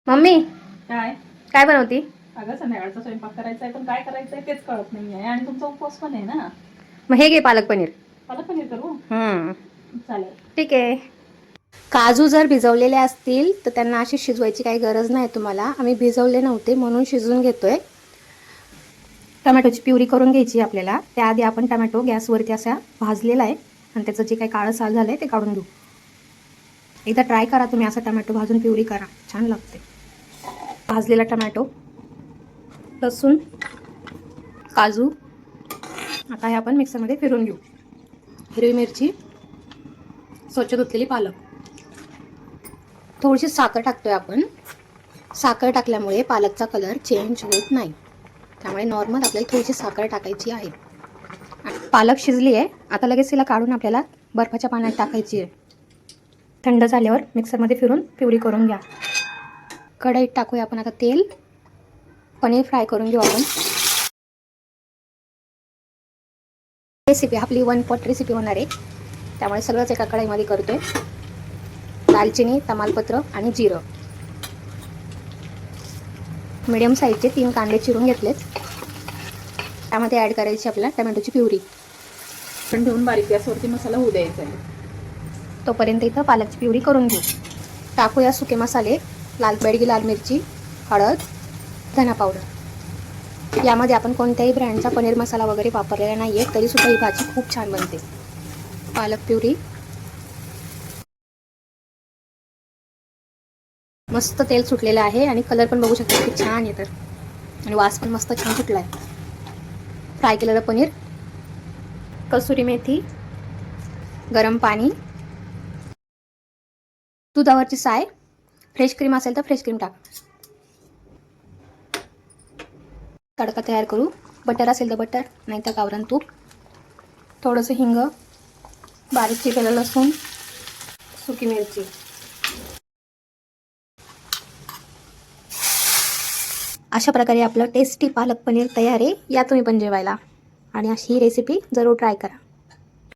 Mummy काय काय बनवती? अगं संध्याकाळचा स्वयंपाक करायचा आहे पण काय करायचंय तेच कळत नाहीये आणि तुमचा उपवास पण आहे ना. मग हे घे पालक पनीर. पालक पनीर करू. चालेल. ठीक आहे. काजू जर भिजवलेले असतील तर त्यांना अशी शिजवायची काही गरज नाही तुम्हाला. आम्ही भिजवले नव्हते म्हणून शिजवून घेतोय. टमॅटोची प्युरी करून घ्यायची आपल्याला. त्याआधी आपण टमॅटो गॅसवरती असा भाजलेला आहे आणि त्याचं जे काही काळं साल झालं आहे ते काढून घेऊ. एकदा ट्राय करा तुम्ही, असा टमॅटो भाजून प्युरी करा, छान लागते. भाजलेला टमॅटो, लसूण, काजू, आता हे आपण मिक्सरमध्ये फिरून घेऊ. हिरवी मिरची, स्वच्छ धुतलेली पालक, थोडीशी साखर टाकतोय आपण. साखर टाकल्यामुळे पालकचा कलर चेंज होत नाही, त्यामुळे नॉर्मल आपल्याला थोडीशी साखर टाकायची आहे. पालक शिजली आहे, आता लगेच तिला काढून आपल्याला बर्फाच्या पाण्यात टाकायची आहे. थंड झाल्यावर मिक्सरमध्ये फिरून प्युरी करून घ्या. कढईत टाकूया आपण आता तेल. पनीर फ्राय करून घेऊ आपण. रेसिपी आपली 1 पॉट रेसिपी होणार आहे, त्यामुळे सगळंच एका कढईमध्ये करतोय. दालचिनी, तमालपत्र आणि जिरं. मीडियम साईजचे 3 कांदे चिरून घेतलेत. त्यामध्ये ॲड करायची आपल्याला टमॅटोची प्युरी. पण ठेवून बारीक गॅसवरती मसाला होऊ द्यायचा आहे. तोपर्यंत इथं पालकची प्युरी करून घेऊ. टाकूया सुके मसाले, बेडगी लाल मिरची, हळद, धना पावडर. यामध्ये आपण कोणत्याही ब्रँडचा पनीर मसाला वगैरे वापरलेला नाही आहे, तरीसुद्धा ही भाजी खूप छान बनते. पालक प्युरी, मस्त तेल सुटलेलं आहे आणि कलर पण बघू शकता किती छान येतं आणि वास पण मस्त छान सुटला आहे. फ्राय केलेलं पनीर, कसुरी मेथी, गरम पाणी, दुधावरची साय, फ्रेश क्रीम असेल तर फ्रेश क्रीम टाका. तडका तयार करू. बटर असेल तर बटर, नाही तर गावरान तूप, थोडंसं हिंग, बारीक चिरलेलं लसूण, सुकी मिरची. अशा प्रकारे आपलं टेस्टी पालक पनीर तयार आहे. या तुम्ही पण जेवायला आणि अशी ही रेसिपी जरूर ट्राय करा.